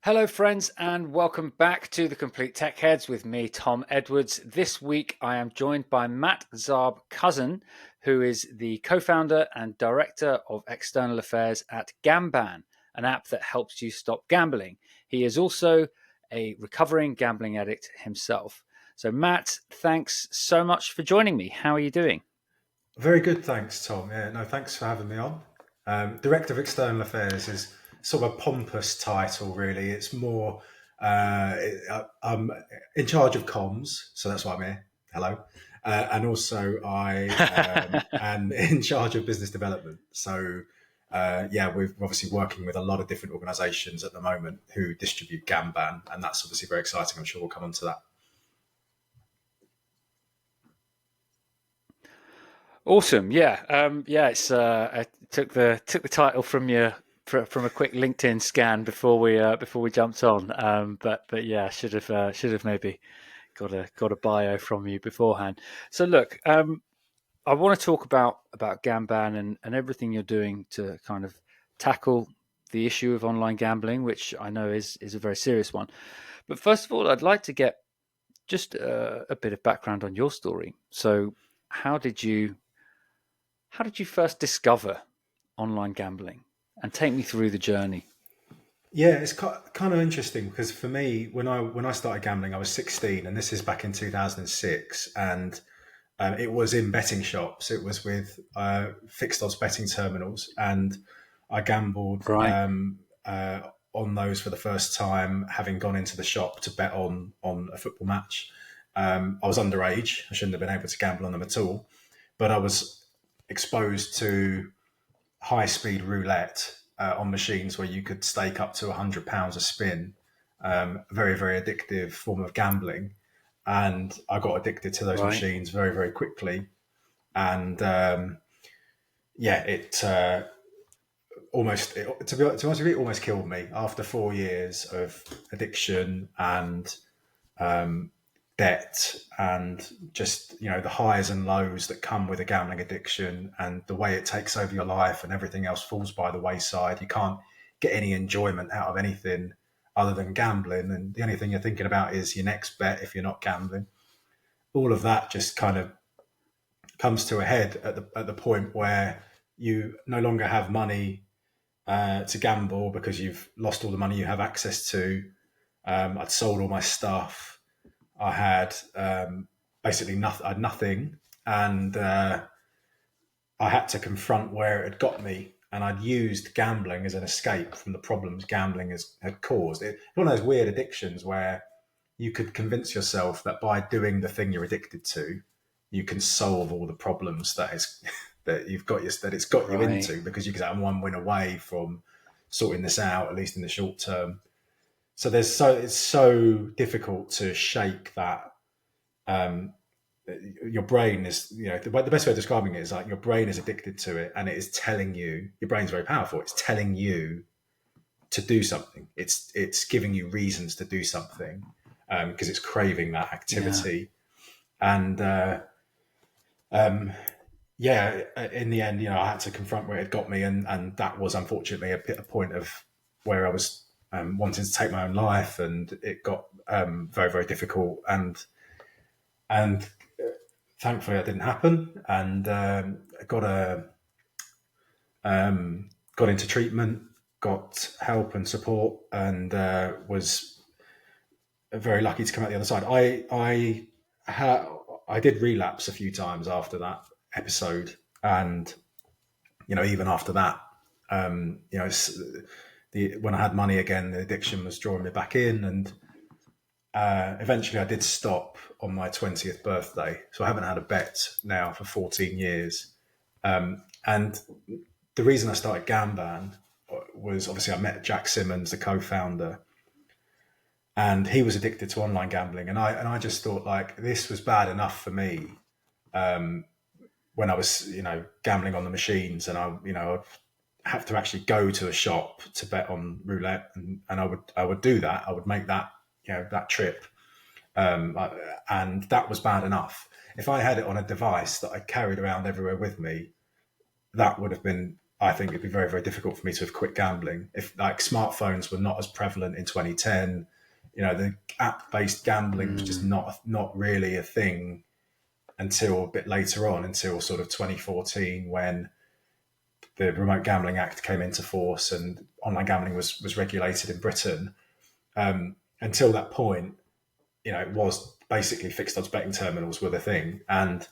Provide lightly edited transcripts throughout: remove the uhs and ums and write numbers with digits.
Hello, friends, and welcome back to the Complete Tech Heads with me, Tom Edwards. This week, I am joined by Matt Zarb-Cousin, who is the co-founder and director of external affairs at Gamban, an app that helps you stop gambling. He is also a recovering gambling addict himself. So, Matt, thanks so much for joining me. How are you doing? Very good, thanks, Tom. Yeah, no, thanks for having me on. Director of External Affairs is sort of a pompous title, really. It's more, I'm in charge of comms, so that's why I'm here. Hello. And also, I am in charge of business development. So, yeah, we're obviously working with a lot of different organisations at the moment who distribute Gamban, and that's obviously very exciting. I'm sure we'll come on to that. Awesome. Yeah. Yeah. I took the title from from a quick LinkedIn scan before we jumped on. But yeah, should have maybe got a bio from you beforehand. So look, I want to talk about Gamban and everything you're doing to kind of tackle the issue of online gambling, which I know is a very serious one. But first of all, I'd like to get just a bit of background on your story. So, how did you how did you first discover online gambling? And take me through the journey. Yeah, it's kind of interesting because for me, when I started gambling, I was 16, and this is back in 2006, and it was in betting shops. It was with fixed odds betting terminals, and I gambled Right. on those for the first time, having gone into the shop to bet on a football match. I was underage; I shouldn't have been able to gamble on them at all, but I was exposed to high speed roulette on machines where you could stake up to £100 a spin. Very, very addictive form of gambling. And I got addicted to those Right. machines very, very quickly. And yeah, it almost, to be honest with you, it almost killed me after 4 years of addiction and debt and just the highs and lows that come with a gambling addiction and the way it takes over your life and everything else falls by the wayside. You can't get any enjoyment out of anything other than gambling, and the only thing you're thinking about is your next bet if you're not gambling. All of that just kind of comes to a head at the point where you no longer have money to gamble because you've lost all the money you have access to. I'd sold all my stuff. I had basically nothing. I had nothing, and I had to confront where it had got me. And I'd used gambling as an escape from the problems gambling had caused. It's one of those weird addictions where you could convince yourself that by doing the thing you're addicted to, you can solve all the problems that it's got you Right. into, because you can say, I'm one win away from sorting this out, at least in the short term. So it's so difficult to shake that. Your brain is, the best way of describing it is like your brain is addicted to it, and it is telling you, your brain's very powerful, it's telling you to do something. It's giving you reasons to do something, because it's craving that Yeah. activity. And um, yeah, in the end, I had to confront where it got me, and that was unfortunately a point of where I was wanting to take my own life, and it got very, very difficult. And thankfully, that didn't happen, and got into treatment, got help and support, and was very lucky to come out the other side. I did relapse a few times after that episode, and even after that, when I had money again, the addiction was drawing me back in, and eventually I did stop on my 20th birthday. So I haven't had a bet now for 14 years. And the reason I started Gamban was, obviously, I met Jack Simmons, the co-founder, and he was addicted to online gambling. And I just thought, like, this was bad enough for me when I was, gambling on the machines, and I'd have to actually go to a shop to bet on roulette, and I would do that. I would make that, that trip, and that was bad enough. If I had it on a device that I carried around everywhere with me, that would have been I think it'd be very, very difficult for me to have quit gambling. If like smartphones were not as prevalent in 2010, the app-based gambling was just Mm. not really a thing until a bit later on, until sort of 2014, when the Remote Gambling Act came into force and online gambling was regulated in Britain. Until that point, it was basically fixed odds betting terminals were the thing, and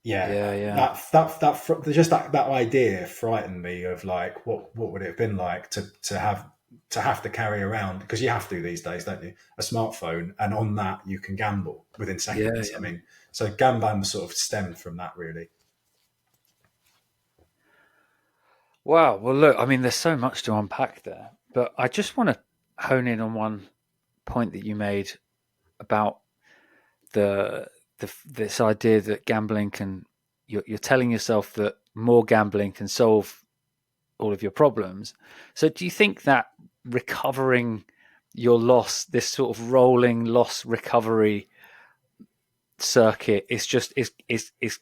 yeah, Yeah, yeah, that just that idea frightened me of like what would it have been like to have to carry around, because you have to these days, don't you, a smartphone, and on that you can gamble within yeah, seconds. I yeah. mean, so Gamban sort of stemmed from that, really. Wow. Well, look, I mean, there's so much to unpack there, but I just want to hone in on one point that you made about the this idea that gambling can you're telling yourself that more gambling can solve all of your problems. So do you think that recovering your loss, this sort of rolling loss recovery circuit, is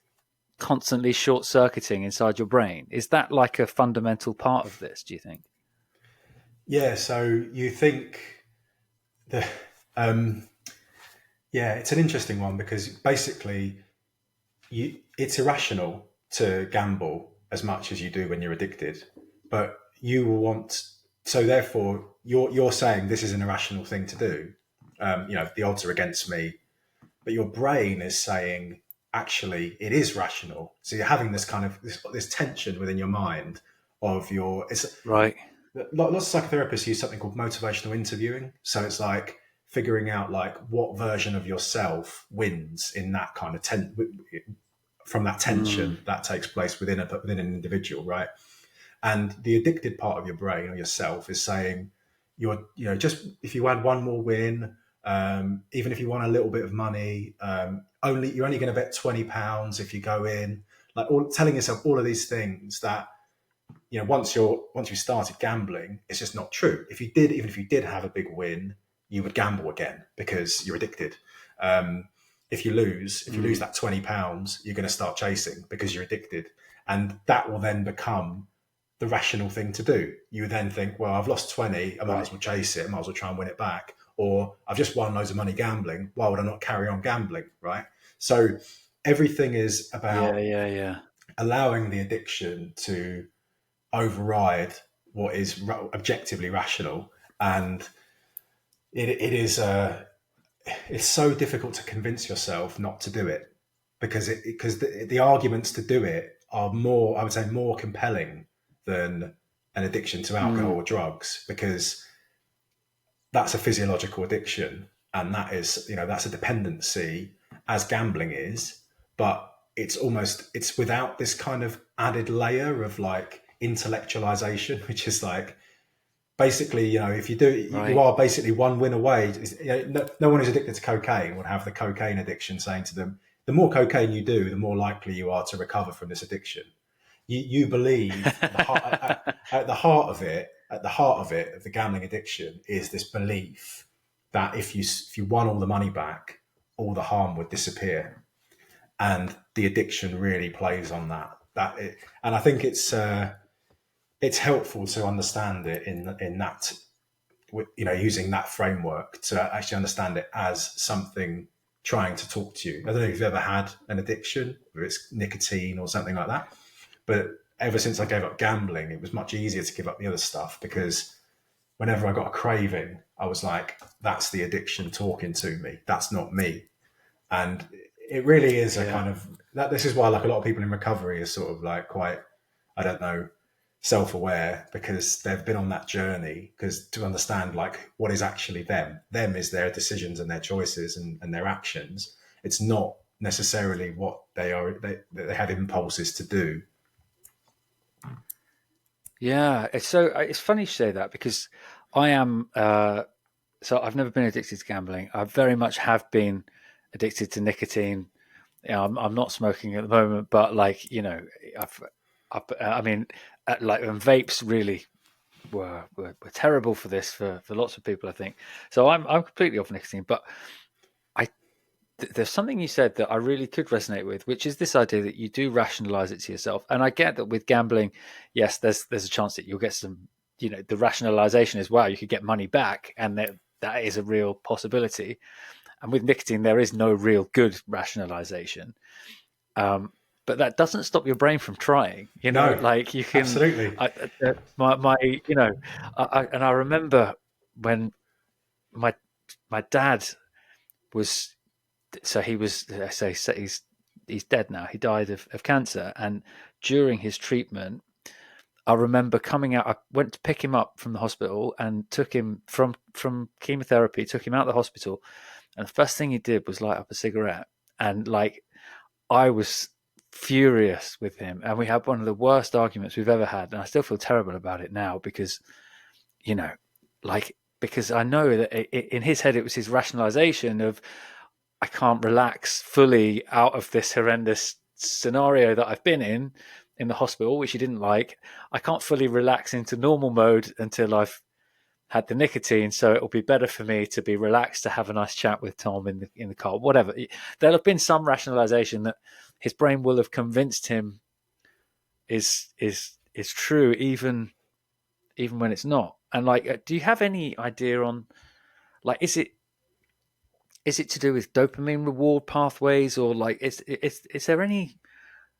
constantly short circuiting inside your brain? Is that like a fundamental part of this, do you think? Yeah, so you think the um, yeah, it's an interesting one, because basically it's irrational to gamble as much as you do when you're addicted, but you will want, so therefore you're saying this is an irrational thing to do. The odds are against me, but your brain is saying actually it is rational. So you're having this kind of this tension within your mind of your it's Right. lots of psychotherapists use something called motivational interviewing. So it's like figuring out like what version of yourself wins in that kind of from that Mm, tension that takes place within an individual, right? And the addicted part of your brain or yourself is saying, just if you had one more win, even if you won a little bit of money, you're only going to bet £20 if you go in, like telling yourself all of these things that once you started gambling, it's just not true. Even if you did have a big win, you would gamble again because you're addicted. If you lose mm, that £20, you're going to start chasing because you're addicted, and that will then become the rational thing to do. You then think, well, I've lost 20, I might right. as well chase it, I might as well try and win it back. Or I've just won loads of money gambling, why would I not carry on gambling, right? So everything is Yeah, about yeah, yeah. allowing the addiction to override what is objectively rational. And it's so difficult to convince yourself not to do it, because the arguments to do it are more, I would say, more compelling than an addiction to alcohol Mm, or drugs, because that's a physiological addiction, and that's a dependency, as gambling is. But it's without this kind of added layer of like intellectualization, which is like, basically, if you do, you right. are basically one win away. No one who's addicted to cocaine would have the cocaine addiction saying to them, the more cocaine you do, the more likely you are to recover from this addiction. You believe at the heart of it, of the gambling addiction, is this belief that if you won all the money back, all the harm would disappear, and the addiction really plays on and I think it's helpful to understand it in that, using that framework to actually understand it as something trying to talk to you. I don't know if you've ever had an addiction, whether it's nicotine or something like that, but ever since I gave up gambling, it was much easier to give up the other stuff, because whenever I got a craving, I was like, that's the addiction talking to me. That's not me. And it really is a Yeah. kind of that. This is why, like, a lot of people in recovery are sort of like quite, I don't know, self-aware, because they've been on that journey, because to understand like what is actually them is their decisions and their choices and their actions. It's not necessarily what they have impulses to do. Yeah, it's funny you say that because I am so I've never been addicted to gambling. I very much have been addicted to nicotine. I'm not smoking at the moment, but like I've, I mean, like and vapes really were terrible for this for lots of people. I think so. I'm completely off nicotine, but I there's something you said that I really could resonate with, which is this idea that you do rationalize it to yourself. And I get that with gambling, yes, there's a chance that you'll get some, the rationalization is, wow, you could get money back, and that is a real possibility. And with nicotine, there is no real good rationalization. But that doesn't stop your brain from trying. No, Like you can. absolutely. My and I remember when my my dad was, so he was, so he's dead now. He died of cancer, and during his treatment, I remember coming out. I went to pick him up from the hospital and took him from chemotherapy. Took him out of the hospital, and the first thing he did was light up a cigarette. And like, I was furious with him, and we had one of the worst arguments we've ever had. And I still feel terrible about it now because, because I know that in his head it was his rationalization of, I can't relax fully out of this horrendous scenario that I've been in the hospital, which he didn't like. I can't fully relax into normal mode until I've had the nicotine, so it'll be better for me to be relaxed, to have a nice chat with Tom in the car, whatever. There'll have been some rationalization that his brain will have convinced him is true, even when it's not. And like, do you have any idea on, like, is it to do with dopamine reward pathways, or like, is there any?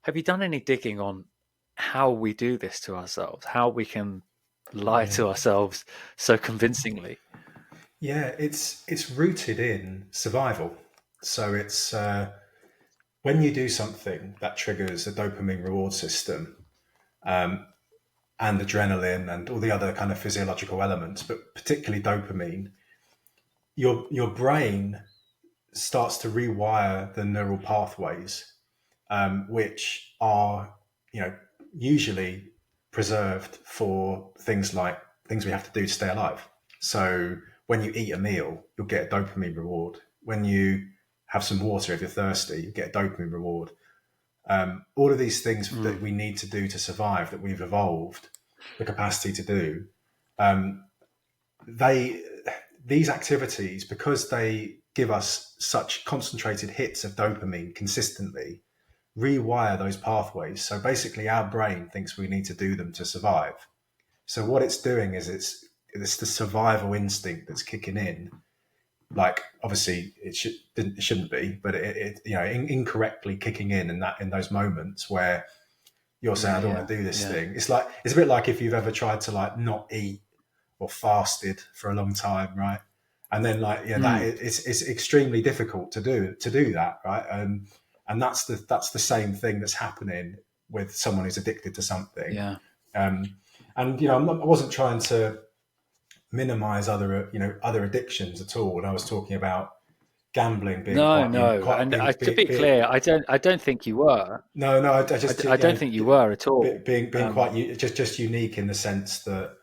Have you done any digging on how we do this to ourselves? How we can lie Yeah. to ourselves so convincingly? Yeah, it's rooted in survival. So it's when you do something that triggers a dopamine reward system, and adrenaline and all the other kind of physiological elements, but particularly dopamine, your brain starts to rewire the neural pathways, which are, usually preserved for things we have to do to stay alive. So when you eat a meal, you'll get a dopamine reward. When you have some water, if you're thirsty, you get a dopamine reward. All of these things that we need to do to survive, that we've evolved the capacity to do, these activities, because they give us such concentrated hits of dopamine consistently, rewire those pathways. So basically our brain thinks we need to do them to survive. So what it's doing is it's the survival instinct that's kicking in. Like, obviously it shouldn't be, but it incorrectly kicking in those moments where you're saying, I don't want to do this thing. It's a bit like if you've ever tried to like not eat or fasted for a long time, right? And then it's extremely difficult to do that, right? And that's the same thing that's happening with someone who's addicted to something. Yeah. And I wasn't trying to minimize other addictions at all. And I was talking about gambling being to be clear, I don't think you were. No, I don't think you were at all. Being quite just unique in the sense that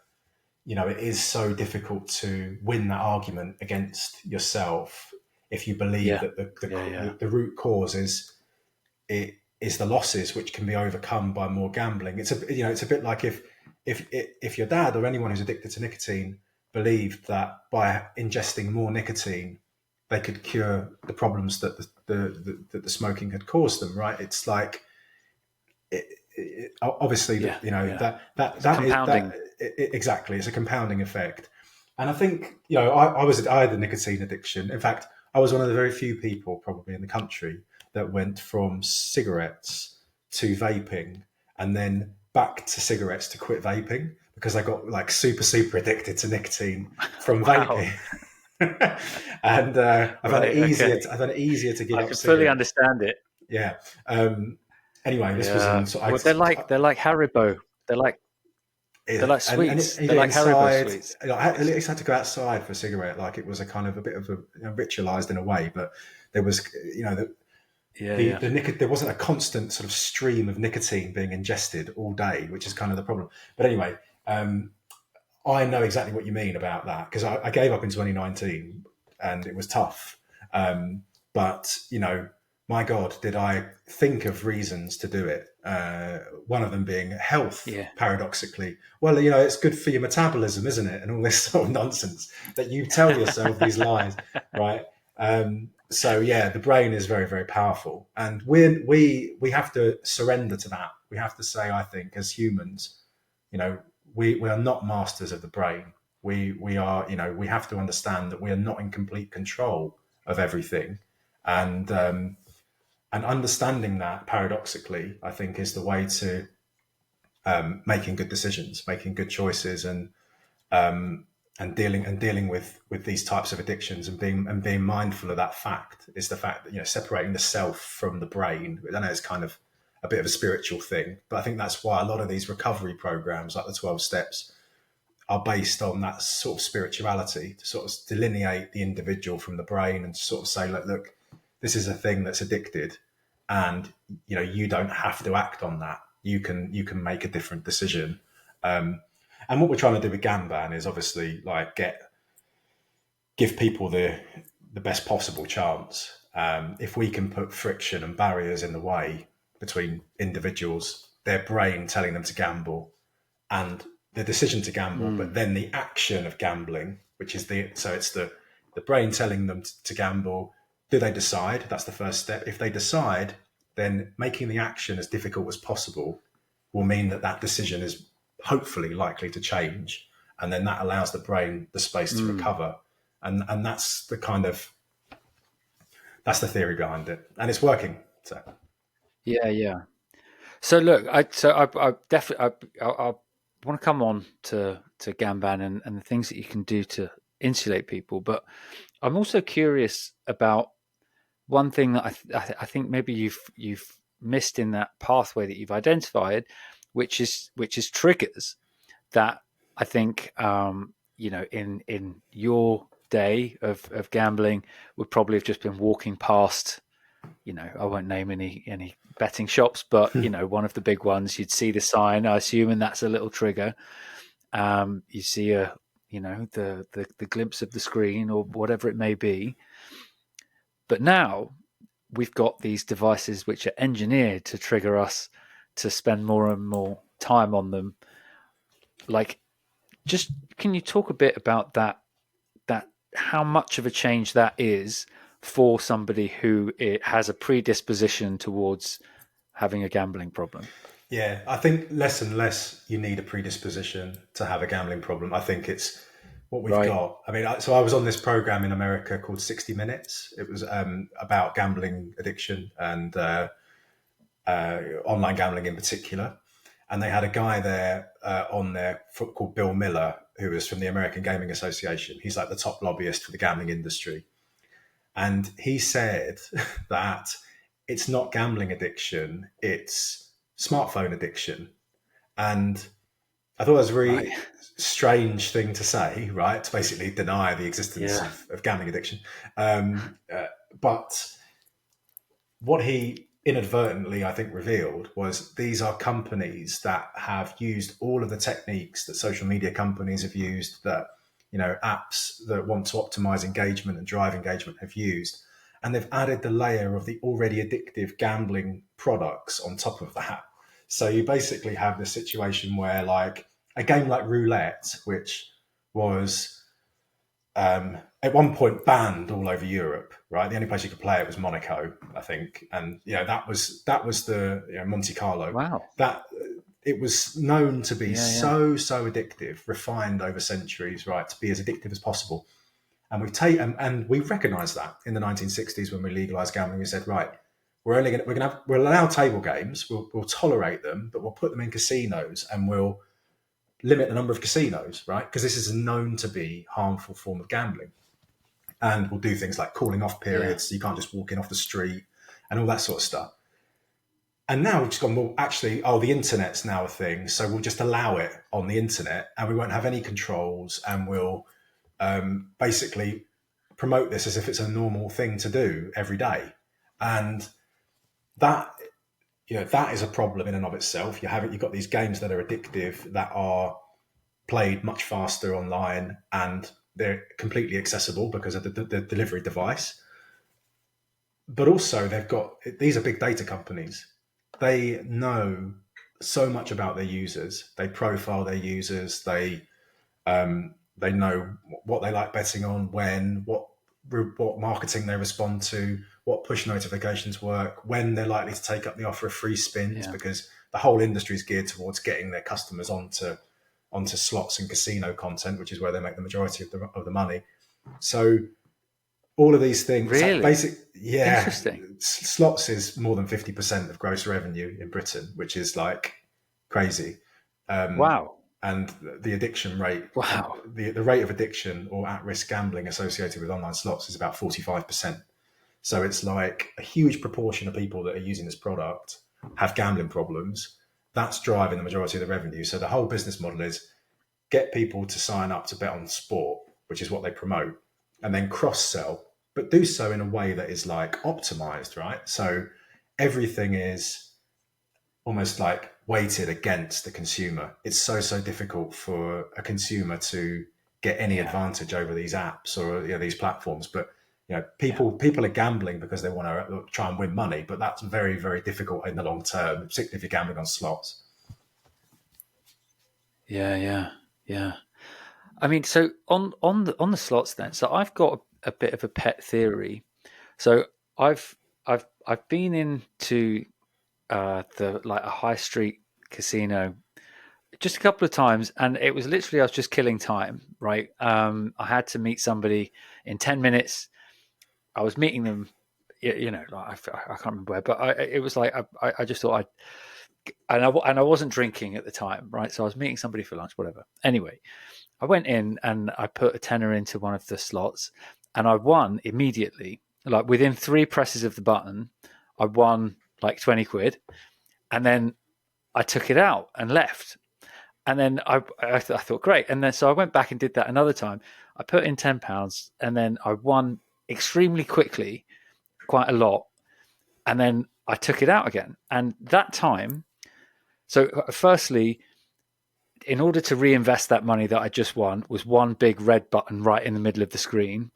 it is so difficult to win that argument against yourself if you believe that the root cause is the losses, which can be overcome by more gambling. It's a bit like if your dad or anyone who's addicted to nicotine believed that by ingesting more nicotine they could cure the problems that the smoking had caused them. Right? It's like obviously that compounding. Exactly, it's a compounding effect. And I think I had a nicotine addiction. In fact, I was one of the very few people probably in the country that went from cigarettes to vaping and then back to cigarettes to quit vaping, because I got like super addicted to nicotine from vaping. And I've had it easier to give up. I can fully understand it. Yeah. Anyway, this was in they're like Haribo. They're like sweets. They're like Haribo sweets. I at least had to go outside for a cigarette. Like, it was a kind of a bit of a ritualized in a way, but there was there wasn't a constant sort of stream of nicotine being ingested all day, which is kind of the problem. But anyway, I know exactly what you mean about that, because I gave up in 2019 and it was tough. But my God, did I think of reasons to do it? One of them being health, paradoxically. Well, it's good for your metabolism, isn't it? And all this sort of nonsense that you tell yourself, these lies, right? So yeah, the brain is very, very powerful, and we have to surrender to that. We have to say, I think, as humans, you know, we are not masters of the brain. We are, you know, we have to understand that we are not in complete control of everything, and and understanding that paradoxically, I think, is the way to making good decisions, making good choices, um, and dealing with these types of addictions, and being mindful of that fact is the fact that, you know, separating the self from the brain. I know it's kind of a bit of a spiritual thing, but I think that's why a lot of these recovery programs, like the 12 steps, are based on that sort of spirituality, to sort of delineate the individual from the brain and to sort of say, look, this is a thing that's addicted, and you know, you don't have to act on that. You can make a different decision. Um, and what we're trying to do with Gamban is obviously like give people the best possible chance. If we can put friction and barriers in the way between individuals, their brain telling them to gamble, and the decision to gamble, but Mm, then the action of gambling, which is it's the brain telling them to gamble. Do they decide? That's the first step. If they decide, then making the action as difficult as possible will mean that that decision is hopefully likely to change, and then that allows the brain the space to mm. recover. And that's the kind of that's the theory behind it, and it's working. So Yeah, yeah. So look, I definitely I want to come on to Gamban and the things that you can do to insulate people, but I'm also curious about one thing that I think maybe you've missed in that pathway that you've identified, which is triggers that I think in your day of gambling would probably have just been walking past. I won't name any betting shops, but one of the big ones. You'd see the sign, I assume, and that's a little trigger. You see the glimpse of the screen or whatever it may be. But now we've got these devices which are engineered to trigger us to spend more and more time on them. Like, just can you talk a bit about that how much of a change that is for somebody who has a predisposition towards having a gambling problem? yeah, I think less and less you need a predisposition to have a gambling problem. I think it's what we've Right. got. I mean, so I was on this program in America called 60 Minutes. It was about gambling addiction and online gambling in particular. And they had a guy there on there called Bill Miller, who was from the American Gaming Association. He's like the top lobbyist for the gambling industry. And he said that it's not gambling addiction, it's smartphone addiction. And I thought it was a Right. really strange thing to say, right? To basically deny the existence Yeah. of gambling addiction. But what he inadvertently, I think, revealed was these are companies that have used all of the techniques that social media companies have used, that, you know, apps that want to optimize engagement and drive engagement have used, and they've added the layer of the already addictive gambling products on top of that. So you basically have this situation where, like, a game like roulette, which was at one point banned all over Europe. Right, the only place you could play it was Monaco, I think, and that was the Monte Carlo. Wow. That it was known to be Yeah. Yeah. so addictive, refined over centuries, right, to be as addictive as possible. And and we recognised that in the 1960s when we legalised gambling. We said, right, we'll allow table games, we'll tolerate them, but we'll put them in casinos and we'll limit the number of casinos, right? Because this is known to be a harmful form of gambling. And we'll do things like calling off Yeah. periods, so you can't just walk in off the street and all that sort of stuff. And now we've just gone, well, actually, the internet's now a thing, so we'll just allow it on the internet and we won't have any controls, and we'll basically promote this as if it's a normal thing to do every day. And that that is a problem in and of itself. You've got these games that are addictive, that are played much faster online, and they're completely accessible because of the delivery device. But also, these are big data companies. They know so much about their users. They profile their users. They know what they like betting on, when, what marketing they respond to, what push notifications work, when they're likely to take up the offer of free spins, because the whole industry is geared towards getting their customers onto slots and casino content, which is where they make the majority of the money. So all of these things, Really interesting. slots is more than 50% of gross revenue in Britain, which is like crazy. Wow. And the addiction rate, Wow. the rate of addiction or at-risk gambling associated with online slots is about 45%. So it's like a huge proportion of people that are using this product have gambling problems. That's driving the majority of the revenue. So the whole business model is get people to sign up to bet on sport, which is what they promote, and then cross-sell, but do so in a way that is like optimized, right? So everything is almost like weighted against the consumer. It's so difficult for a consumer to get any advantage over these apps or these platforms. But people are gambling because they want to try and win money, but that's very difficult in the long term, particularly if you're gambling on slots. Yeah. I mean, so on the slots then. So I've got a bit of a pet theory. So I've been into the like a high street casino just a couple of times, and it was literally I was just killing time. Right, I had to meet somebody in 10 minutes. I was meeting them, like I can't remember where, but it was like I just thought and I wasn't drinking at the time, right? So I was meeting somebody for lunch, whatever. Anyway, I went in and I put a tenner into one of the slots, and I won immediately. Like within 3 presses of the button, I won like 20 quid, and then I took it out and left. And then I thought, great. And then so I went back and did that another time. I put in £10, and then I won extremely quickly, quite a lot. And then I took it out again. And that time, so firstly, in order to reinvest that money that I just won, was one big red button right in the middle of the screen.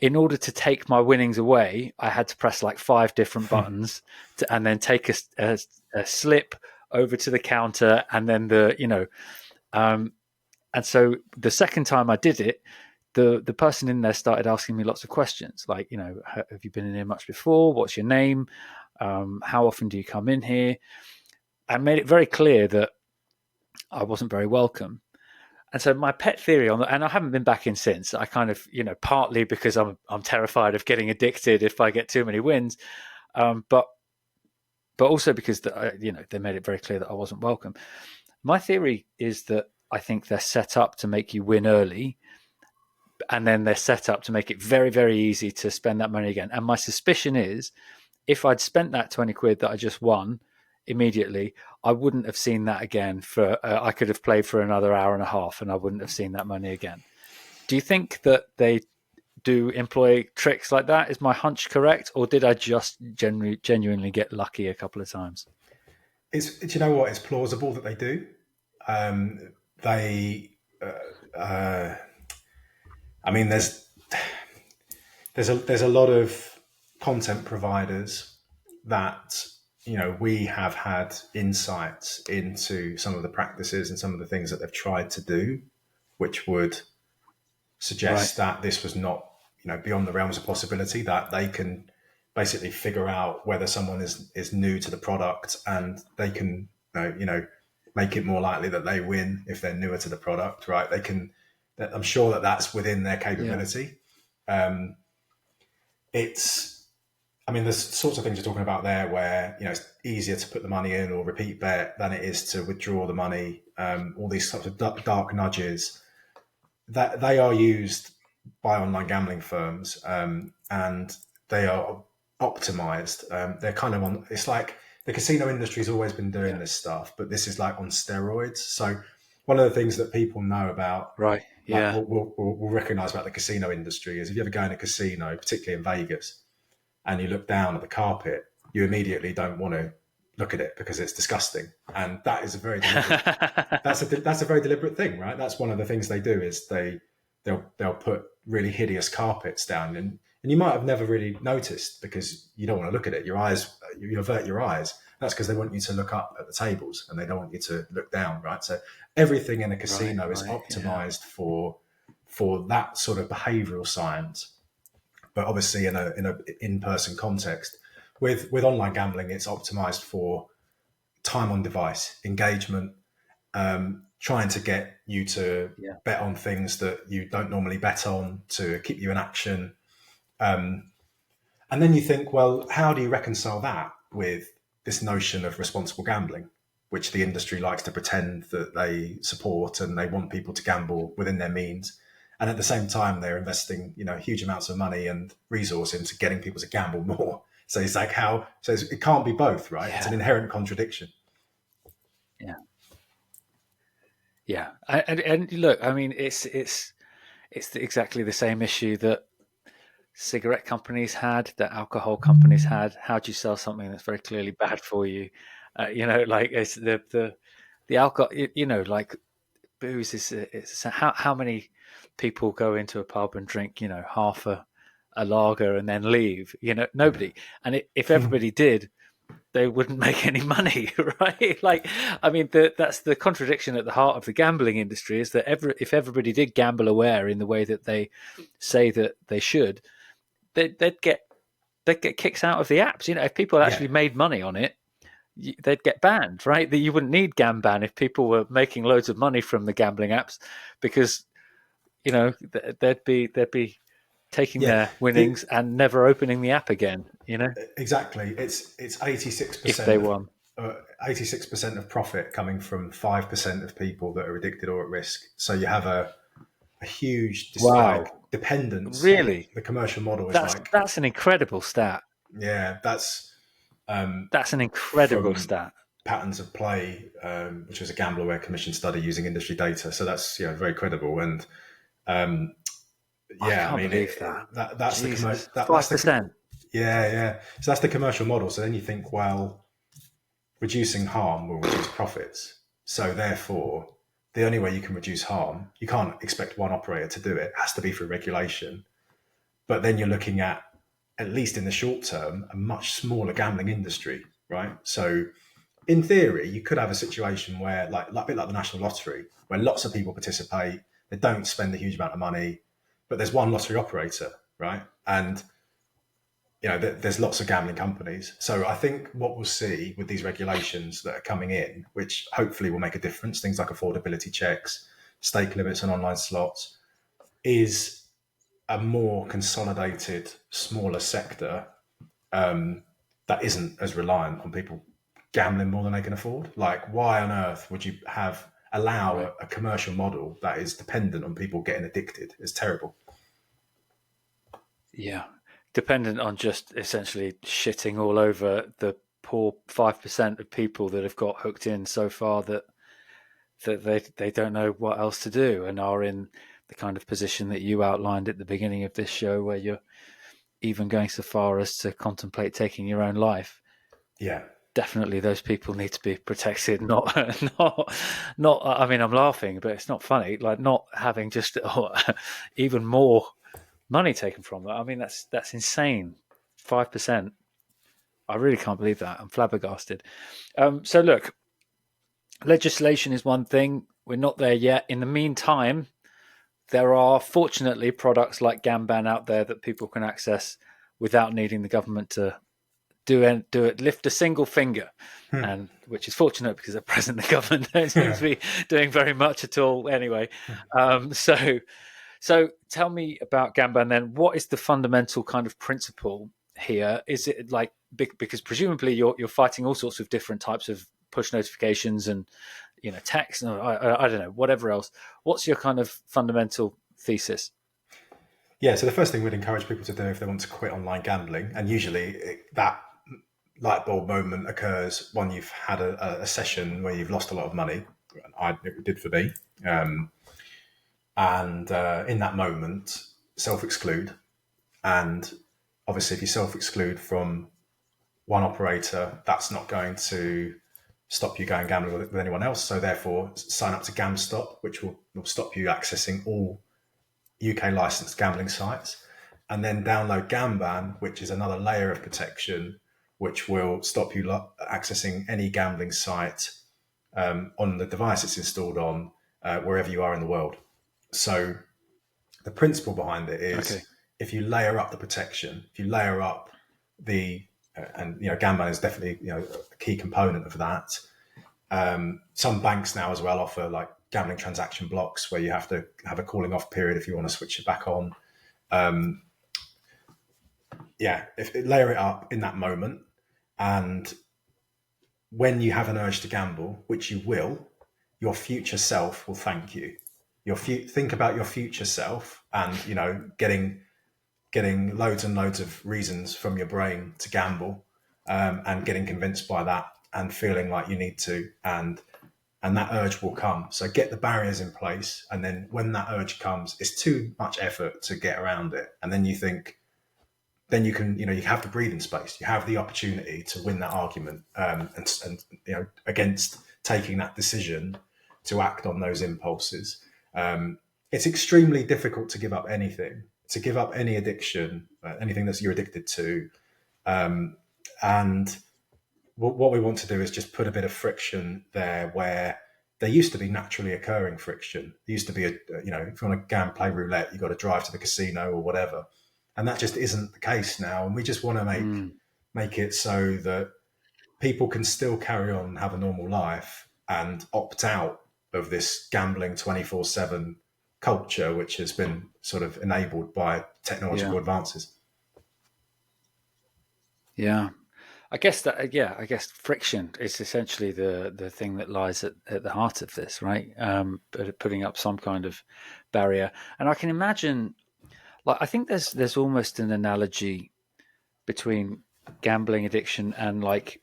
In order to take my winnings away, I had to press like 5 different buttons and then take a slip over to the counter, and then and so the second time I did it, the person in there started asking me lots of questions, like, have you been in here much before? What's your name? How often do you come in here? I made it very clear that I wasn't very welcome. And so my pet theory on that, and I haven't been back in since. I kind of, partly because I'm terrified of getting addicted if I get too many wins, but also because they made it very clear that I wasn't welcome. My theory is that I think they're set up to make you win early, and then they're set up to make it very, very easy to spend that money again. And my suspicion is, if I'd spent that 20 quid that I just won immediately, I wouldn't have seen that again I could have played for another hour and a half, and I wouldn't have seen that money again. Do you think that they do employ tricks like that? Is my hunch correct, or did I just genuinely get lucky a couple of times? Do you know what? It's plausible that they do. I mean, there's a lot of content providers that we have had insights into some of the practices and some of the things that they've tried to do, which would suggest that this was not beyond the realms of possibility, that they can basically figure out whether someone is new to the product, and they can make it more likely that they win if they're newer to the product, right? I'm sure that that's within their capability. Yeah. There's sorts of things you're talking about there where, it's easier to put the money in or repeat bet than it is to withdraw the money. All these sorts of dark nudges that they are used by online gambling firms, and they are optimized. They're kind of on, it's like the casino industry's always been doing this stuff, but this is like on steroids. So one of the things that people know about, right, yeah, like we'll recognize about the casino industry is if you ever go in a casino, particularly in Vegas, and you look down at the carpet, you immediately don't want to look at it because it's disgusting. And that is a very deliberate, that's a very deliberate thing, right? That's one of the things they do is they'll put really hideous carpets down, and you might have never really noticed because you don't want to look at it. You avert your eyes. That's because they want you to look up at the tables and they don't want you to look down, right? So everything in a casino is optimized for that sort of behavioral science. but obviously in a in-person context. With online gambling, it's optimized for time on device, engagement, trying to get you to Yeah. bet on things that you don't normally bet on, to keep you in action. And then you think, well, how do you reconcile that with this notion of responsible gambling, which the industry likes to pretend that they support, and they want people to gamble within their means. And at the same time, they're investing, huge amounts of money and resource into getting people to gamble more. So it's like it can't be both, right? It's Yeah. an inherent contradiction. Yeah. Yeah. And look, I mean, it's exactly the same issue that cigarette companies had, that alcohol companies had. How do you sell something that's very clearly bad for you? Like it's the alcohol. Like booze is. It's how many people go into a pub and drink, half a lager and then leave? Nobody. And if everybody did, they wouldn't make any money, right? Like, I mean, that's the contradiction at the heart of the gambling industry, is that if everybody did gamble aware in the way that they say that they should, they'd get kicks out of the apps. If people Yeah, actually made money on it, they'd get banned, right? That you wouldn't need Gamban if people were making loads of money from the gambling apps, because they'd be taking yeah. their winnings The, and never opening the app again. exactly. It's eighty six If percent they of won. 86% of profit coming from 5% of people that are addicted or at risk. So you have a huge Wow, like dependence. really? The commercial model is That's like, that's an incredible stat. yeah, that's That's an incredible from stat. Patterns of Play, which was a Gamble Aware Commission study using industry data. So that's very credible. And I yeah, I can't mean believe that. that's Jesus, that's the 5%. yeah. So that's the commercial model. So then you think, well, reducing harm will reduce profits. So therefore, the only way you can reduce harm, you can't expect one operator to do it. It has to be through regulation. But then you're looking at least in the short term, a much smaller gambling industry, right? So in theory, you could have a situation where, like a bit like the National Lottery, where lots of people participate, they don't spend a huge amount of money, but there's one lottery operator, right? And there's lots of gambling companies. So I think what we'll see with these regulations that are coming in, which hopefully will make a difference, things like affordability checks, stake limits on online slots, is a more consolidated, smaller sector that isn't as reliant on people gambling more than they can afford. Like, why on earth would you allow Right. a commercial model that is dependent on people getting addicted? It's terrible. Yeah. Dependent on just essentially shitting all over the poor 5% of people that have got hooked in so far, that they don't know what else to do, and are in the kind of position that you outlined at the beginning of this show, where you're even going so far as to contemplate taking your own life. Yeah. Definitely, those people need to be protected. Not, not. I mean, I'm laughing, but it's not funny. Like, not having just even more money taken from them. I mean, that's insane. 5%. I really can't believe that. I'm flabbergasted. So look, legislation is one thing. We're not there yet. In the meantime, there are fortunately products like Gamban out there that people can access without needing the government to lift a single finger, and which is fortunate, because at present the government don't seem to be doing very much at all anyway. So tell me about Gamban then. What is the fundamental kind of principle here? Is it like, because presumably you're fighting all sorts of different types of push notifications and text, and I don't know, whatever else. What's your kind of fundamental thesis? Yeah, so the first thing we'd encourage people to do if they want to quit online gambling, and usually that light bulb moment occurs when you've had a session where you've lost a lot of money. It did for me. And in that moment, self-exclude. And obviously, if you self-exclude from one operator, that's not going to stop you going gambling with anyone else. So therefore, sign up to GamStop, which will stop you accessing all UK licensed gambling sites. And then download Gamban, which is another layer of protection, which will stop you accessing any gambling site on the device it's installed on, wherever you are in the world. So the principle behind it is, Okay. if you layer up the protection, if you layer up the and Gamban is definitely a key component of that. Some banks now as well offer like gambling transaction blocks where you have to have a calling off period if you want to switch it back on. If layer it up in that moment, and when you have an urge to gamble, which you will, your future self will thank you. Think about your future self, and getting loads and loads of reasons from your brain to gamble, and getting convinced by that, and feeling like you need to, and that urge will come. So get the barriers in place, and then when that urge comes, it's too much effort to get around it, and then you think, then you can, you have the breathing space, you have the opportunity to win that argument, and against taking that decision to act on those impulses. It's extremely difficult to give up anything, to give up any addiction, anything that you're addicted to, and what we want to do is just put a bit of friction there where there used to be naturally occurring friction. There used to be if you want to gamble, play roulette, you've got to drive to the casino or whatever. And that just isn't the case now. And we just want to make it so that people can still carry on and have a normal life and opt out of this gambling 24/7 culture, which has been sort of enabled by technological advances. Yeah. I guess friction is essentially the thing that lies at the heart of this, right? Putting up some kind of barrier. And I can imagine, like, I think there's almost an analogy between gambling addiction and like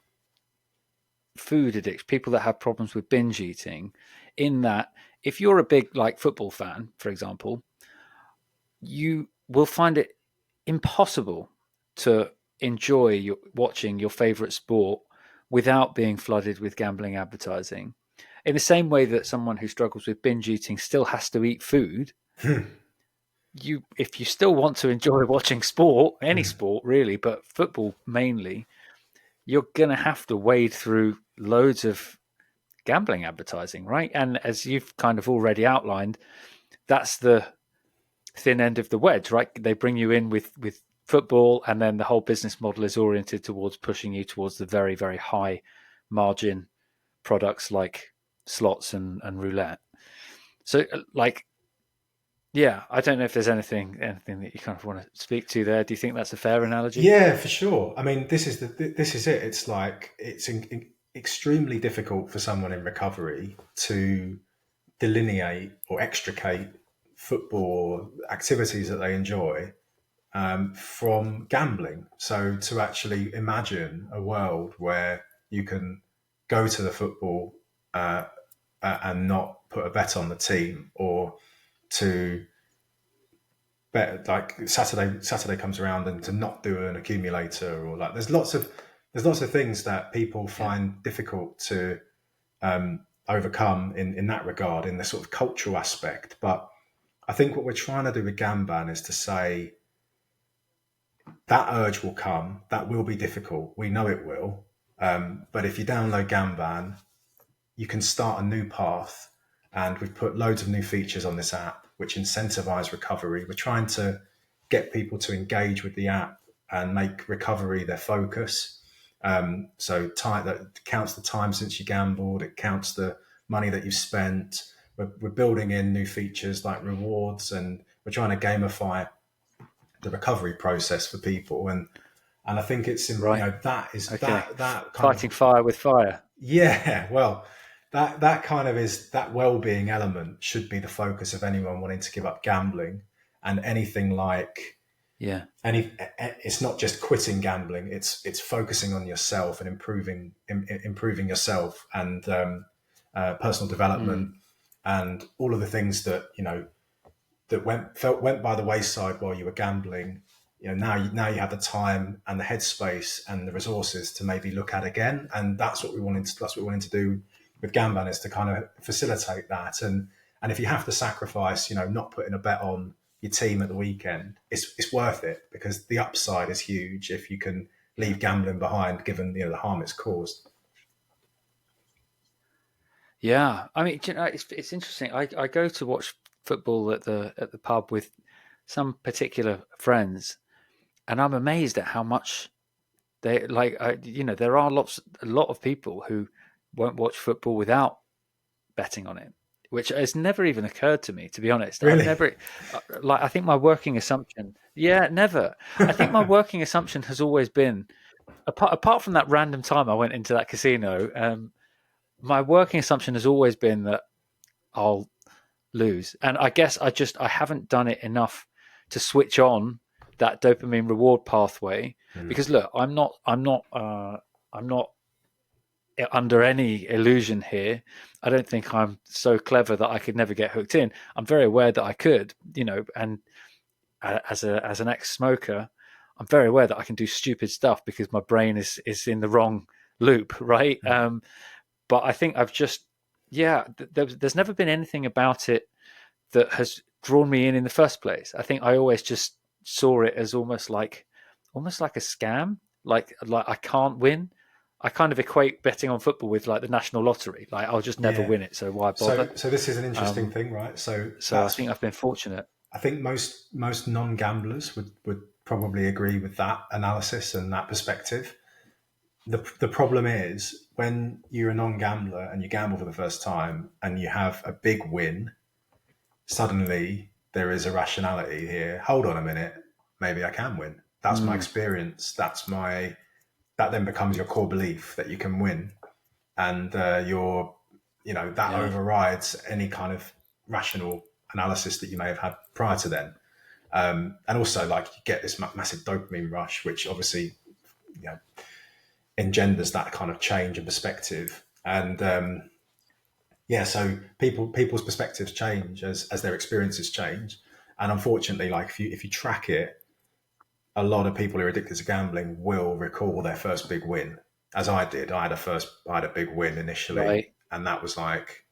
food addiction, people that have problems with binge eating, in that if you're a big like football fan, for example, you will find it impossible to enjoy watching your favorite sport without being flooded with gambling advertising. In the same way that someone who struggles with binge eating still has to eat food, if you still want to enjoy watching sport, any sport really, but football mainly, you're going to have to wade through loads of gambling advertising, right? And as you've kind of already outlined, that's the thin end of the wedge, right? They bring you in with football, and then the whole business model is oriented towards pushing you towards the very, very high margin products like slots and roulette. So, like, yeah, I don't know if there's anything that you kind of want to speak to there. Do you think that's a fair analogy? Yeah, for sure. I mean, this is it. It's like extremely difficult for someone in recovery to delineate or extricate football activities that they enjoy from gambling. So to actually imagine a world where you can go to the football and not put a bet on the team, or to bet, like Saturday comes around and to not do an accumulator, or like there's lots of things that people find difficult to overcome in that regard, in the sort of cultural aspect. But I think what we're trying to do with Gamban is to say that urge will come, that will be difficult, we know it will, but if you download Gamban, you can start a new path. And we've put loads of new features on this app which incentivize recovery. We're trying to get people to engage with the app and make recovery their focus. So that counts the time since you gambled, it counts the money that you've spent. We're building in new features like rewards, and we're trying to gamify the recovery process for people. And I think it's Right. that is Okay. that kind Fighting of fire with fire. yeah, well, that kind of is that well-being element should be the focus of anyone wanting to give up gambling. And anything like Yeah. it's not just quitting gambling, it's focusing on yourself and improving yourself, and personal development, and all of the things that that went by the wayside while you were gambling. Now you have the time and the headspace and the resources to maybe look at again. And that's what we wanted to do with Gamban, is to kind of facilitate that. And if you have to sacrifice, not putting a bet on your team at the weekend, it's worth it, because the upside is huge if you can leave gambling behind, given the harm it's caused. Yeah, I mean, it's interesting. I go to watch football at the pub with some particular friends, and I'm amazed at how much they like. There are a lot of people who won't watch football without betting on it, which has never even occurred to me, to be honest. I've Really? never, I think my working assumption, yeah, never. I think my working assumption has always been, apart from that random time I went into that casino, my working assumption has always been that I'll lose. And I guess I haven't done it enough to switch on that dopamine reward pathway. Mm. Because look, I'm not under any illusion here. I don't think I'm so clever that I could never get hooked in. I'm very aware that I could, and as an ex-smoker, I'm very aware that I can do stupid stuff because my brain is in the wrong loop, right? Mm. But I think I've just, yeah, there's never been anything about it that has drawn me in the first place. I think I always just saw it as almost like a scam. Like I can't win. I kind of equate betting on football with like the national lottery. Like I'll just never Yeah. win it, so why bother? So this is an interesting Um, thing, right? So so I that's think I've been fortunate. I think most non-gamblers would probably agree with that analysis and that perspective. The problem is when you're a non-gambler and you gamble for the first time and you have a big win, suddenly there is a rationality here. Hold on a minute, maybe I can win. That's my Mm, experience. That then becomes your core belief that you can win, and that yeah, overrides any kind of rational analysis that you may have had prior to then. And also, like, you get this massive dopamine rush, which obviously, you know, engenders that kind of change in perspective. And so people's perspectives change as their experiences change. And unfortunately, like, if you track it, a lot of people who are addicted to gambling will recall their first big win, as I did. I had a big win initially, right. and that was like,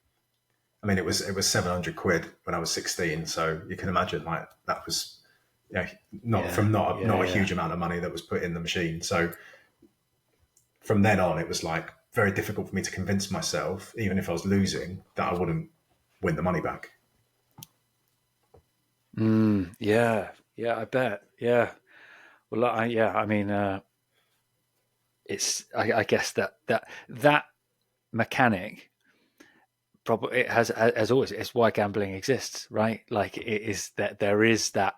I mean, it was 700 quid when I was 16. So you can imagine, like, that was, not Yeah, from yeah, not a yeah. huge amount of money that was put in the machine. So from then on, it was like very difficult for me to convince myself, even if I was losing, that I wouldn't win the money back. Yeah, yeah. I bet. Yeah. Well, yeah. I mean, I guess that mechanic probably it has as always. It's why gambling exists, right? Like it is that there is that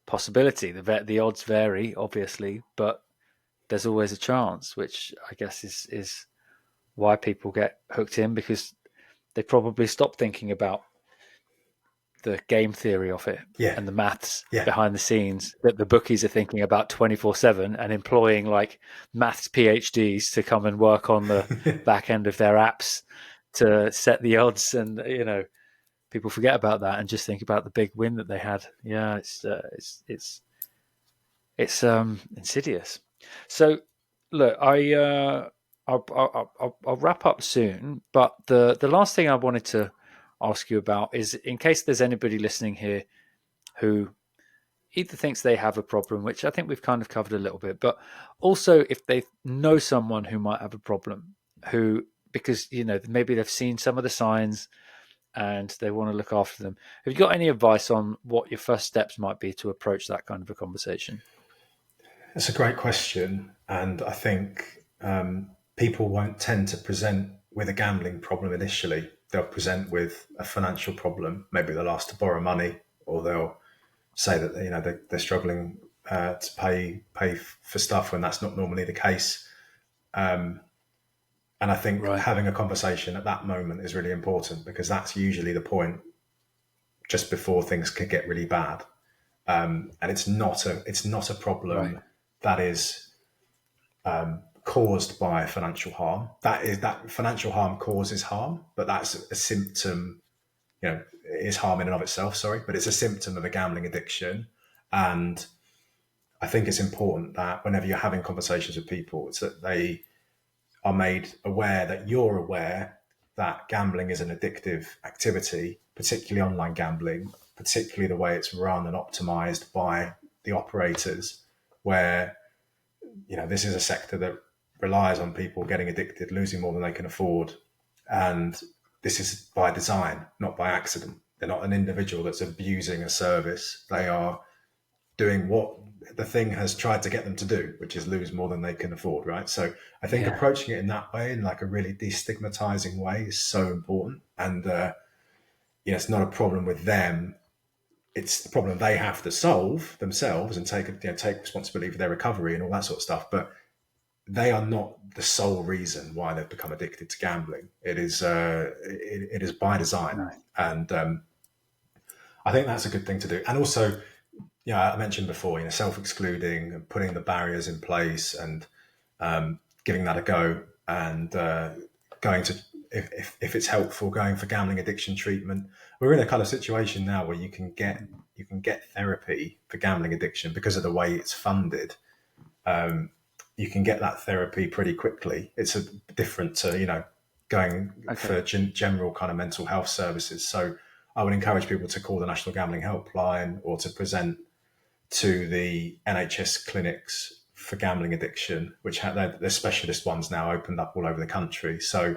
possibility. The odds vary, obviously, but there's always a chance, which I guess is why people get hooked in because they probably stop thinking about the game theory of it Yeah, and the maths yeah, behind the scenes that the bookies are thinking about 24/7 and employing like maths PhDs to come and work on the back end of their apps to set the odds. And people forget about that and just think about the big win that they had. Yeah, it's insidious. So look, I'll wrap up soon, but the last thing I wanted to ask you about is in case there's anybody listening here who either thinks they have a problem, which I think we've kind of covered a little bit, but also if they know someone who might have a problem, who because maybe they've seen some of the signs and they want to look after them. Have you got any advice on what your first steps might be to approach that kind of a conversation? it's a great question, and I think people won't tend to present with a gambling problem initially. They'll present with a financial problem. Maybe they'll ask to borrow money, or they'll say that they're struggling to pay for stuff when that's not normally the case. And I think Right, having a conversation at that moment is really important because that's usually the point just before things could get really bad. And it's not a right, problem that is caused by financial harm. That financial harm causes harm, but that's a symptom. It is harm in and of itself. Sorry, but it's a symptom of a gambling addiction. And I think it's important that whenever you're having conversations with people, it's that they are made aware that you're aware that gambling is an addictive activity, particularly online gambling, particularly the way it's run and optimized by the operators, where this is a sector that relies on people getting addicted, losing more than they can afford, and this is by design, not by accident. They're not an individual that's abusing a service. They are doing what the thing has tried to get them to do, which is lose more than they can afford, right? So I think Yeah. approaching it in that way, in like a really destigmatizing way, is so important. And it's not a problem with them; it's the problem they have to solve themselves and take responsibility for their recovery and all that sort of stuff. But they are not the sole reason why they've become addicted to gambling. It is by design, No. and I think that's a good thing to do. And also, I mentioned before, self-excluding and putting the barriers in place and giving that a go, and going to, if it's helpful, going for gambling addiction treatment. We're in a kind of situation now where you can get therapy for gambling addiction because of the way it's funded. You can get that therapy pretty quickly. It's different to going Okay. for general kind of mental health services. So I would encourage people to call the National Gambling Helpline or to present to the NHS clinics for gambling addiction, which have their specialist ones now opened up all over the country. So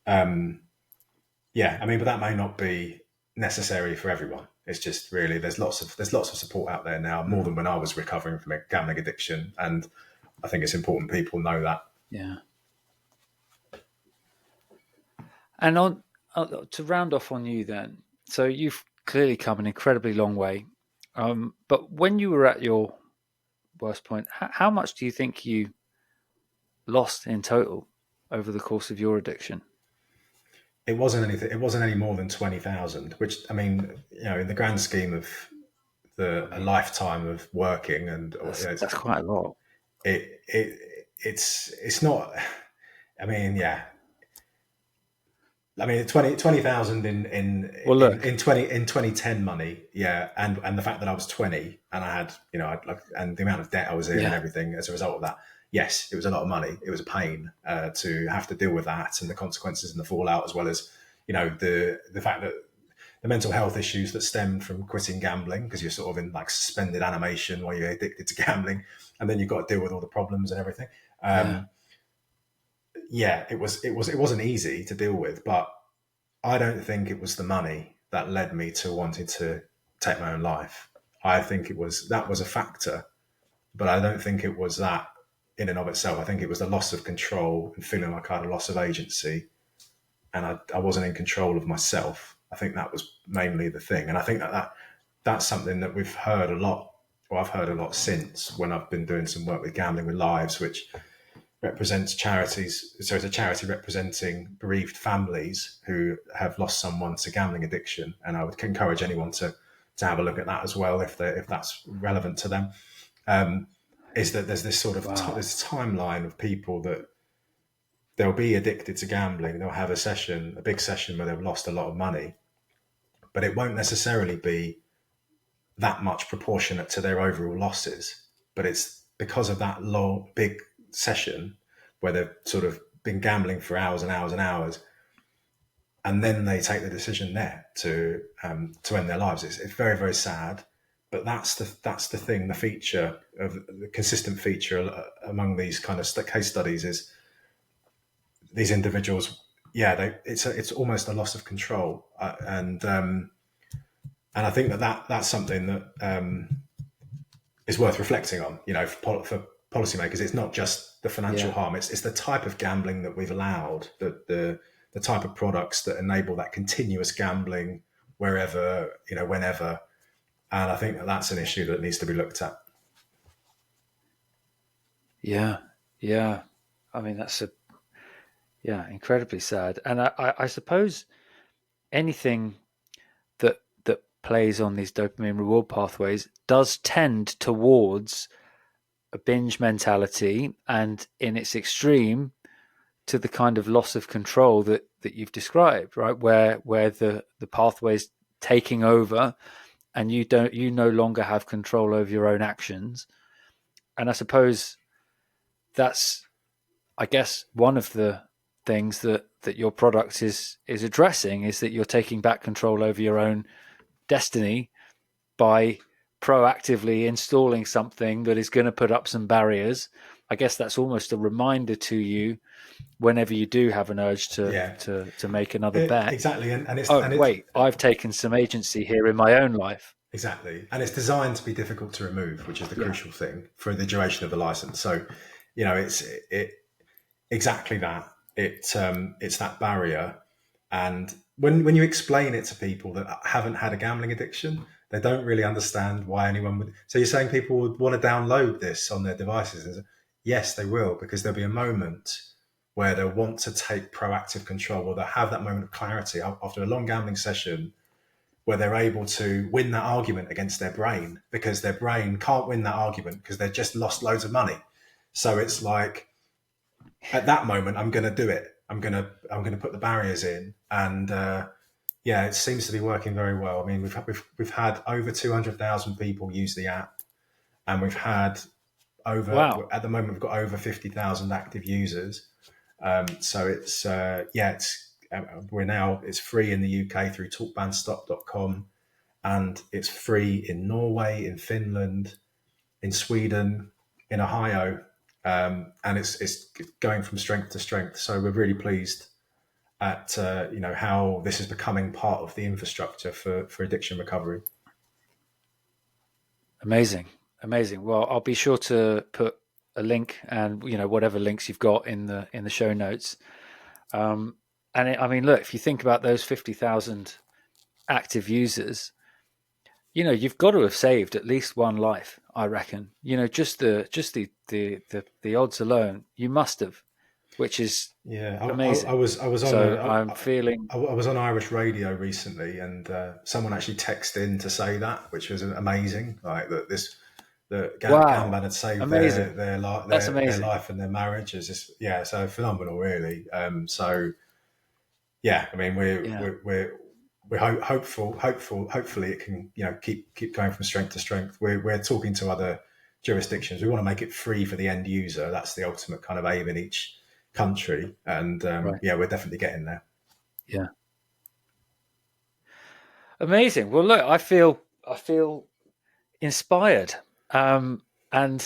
yeah, I mean, but that may not be necessary for everyone. It's just really there's lots of support out there now, more than when I was recovering from a gambling addiction, and I think it's important people know that. Yeah. And to round off on you then, so you've clearly come an incredibly long way. But when you were at your worst point, how much do you think you lost in total over the course of your addiction? It wasn't anything. It wasn't any more than 20,000, which I mean, in the grand scheme of I a mean, lifetime of working, and that's quite a lot. it's not. I mean, yeah. I mean, 20,000 Well, look, in 2010 money, yeah, and the fact that I was 20 and I had, and the amount of debt I was in and yeah, everything as a result of that, yes, it was a lot of money. It was a pain to have to deal with that and the consequences and the fallout, as well as the fact that the mental health issues that stemmed from quitting gambling, because you're sort of in like suspended animation while you're addicted to gambling, and then you've got to deal with all the problems and everything. yeah, Yeah, it wasn't easy to deal with, but I don't think it was the money that led me to wanting to take my own life. I think that was a factor, but I don't think it was that in and of itself. I think it was the loss of control and feeling like I had a loss of agency, and I wasn't in control of myself. I think that was mainly the thing, and I think that's something that we've heard a lot, or I've heard a lot since when I've been doing some work with Gambling with Lives, which represents charities. So it's a charity representing bereaved families who have lost someone to gambling addiction. And I would encourage anyone to have a look at that as well if that's relevant to them. Is that there's this sort of wow, this timeline of people that they'll be addicted to gambling. They'll have a big session where they've lost a lot of money, but it won't necessarily be that much proportionate to their overall losses. But it's because of that long, big session where they've sort of been gambling for hours and hours and hours, and then they take the decision there to end their lives. It's very, very sad, but that's the thing. The feature of the consistent feature among these kind of case studies is these individuals. Yeah, it's almost a loss of control, and I think that's something that is worth reflecting on. For policymakers, it's not just the financial yeah, harm; it's the type of gambling that we've allowed, the type of products that enable that continuous gambling wherever, whenever. And I think that's an issue that needs to be looked at. yeah, yeah. I mean, that's incredibly sad. And I suppose anything that plays on these dopamine reward pathways does tend towards a binge mentality, and in its extreme, to the kind of loss of control that you've described, right? Where the pathways taking over, and you no longer have control over your own actions. And I suppose that's, I guess, one of the things that your product is addressing, is that you're taking back control over your own destiny by proactively installing something that is going to put up some barriers. I guess that's almost a reminder to you whenever you do have an urge to Yeah, to make another bet. exactly. And it's Oh, and it's wait, I've taken some agency here in my own life. Exactly. And it's designed to be difficult to remove, which is the Yeah. crucial thing for the duration of the license. So, it's exactly that. It's that barrier. And when you explain it to people that haven't had a gambling addiction, they don't really understand why anyone would. So you're saying people would want to download this on their devices? Yes, they will, because there'll be a moment where they'll want to take proactive control, or they'll have that moment of clarity after a long gambling session where they're able to win that argument against their brain, because their brain can't win that argument because they've just lost loads of money. So it's like, at that moment, I'm going to do it. I'm going to put the barriers in, and yeah, it seems to be working very well. I mean, we've had over 200,000 people use the app, and we've had over Wow. at the moment we've got over 50,000 active users. So it's yeah, it's free in the UK through talkbanstop.com, and it's free in Norway, in Finland, in Sweden, in Ohio, and it's going from strength to strength. So we're really pleased at how this is becoming part of the infrastructure for addiction recovery. Amazing. Amazing. Well, I'll be sure to put a link and whatever links you've got in the show notes. And I mean, look, if you think about those 50,000 active users, you've got to have saved at least one life, I reckon. Just the odds alone, you must have, which is Yeah, I amazing. was I was on So a, I'm feeling, I was on Irish radio recently, and someone actually texted in to say that, which was amazing. Like that wow, Gamban had saved amazing. That's their amazing. life and their marriage. Is just, yeah, so phenomenal, really. So yeah, I mean, Yeah, we're hopefully it can, keep going from strength to strength. We're talking to other jurisdictions. We want to make it free for the end user. That's the ultimate kind of aim in each country, and right. yeah, we're definitely getting there. Yeah, amazing. Well, look, I feel inspired. And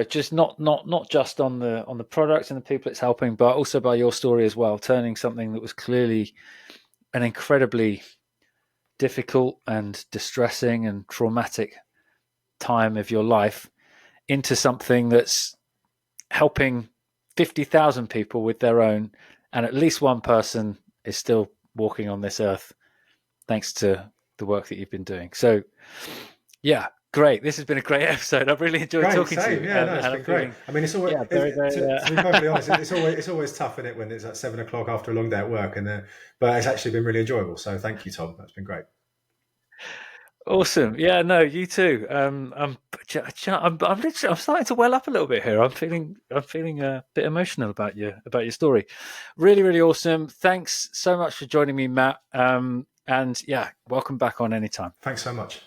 just not just on the product and the people it's helping, but also by your story as well, turning something that was clearly an incredibly difficult and distressing and traumatic time of your life into something that's helping 50,000 people with their own, and at least one person is still walking on this earth thanks to the work that you've been doing. So, yeah, great. This has been a great episode. I've really enjoyed Great, talking to same. you, Yeah, no, it's and been I'm great. feeling, I mean, it's always yeah, very, very. to be perfectly honest, it's always tough in it when it's at 7 o'clock after a long day at work, and but it's actually been really enjoyable. So thank you, Tom. That's been great. Awesome. Yeah, no, you too. I'm literally, I'm starting to well up a little bit here. I'm feeling a bit emotional about your story. Really, really awesome. Thanks so much for joining me, Matt. And yeah, welcome back on anytime. Thanks so much.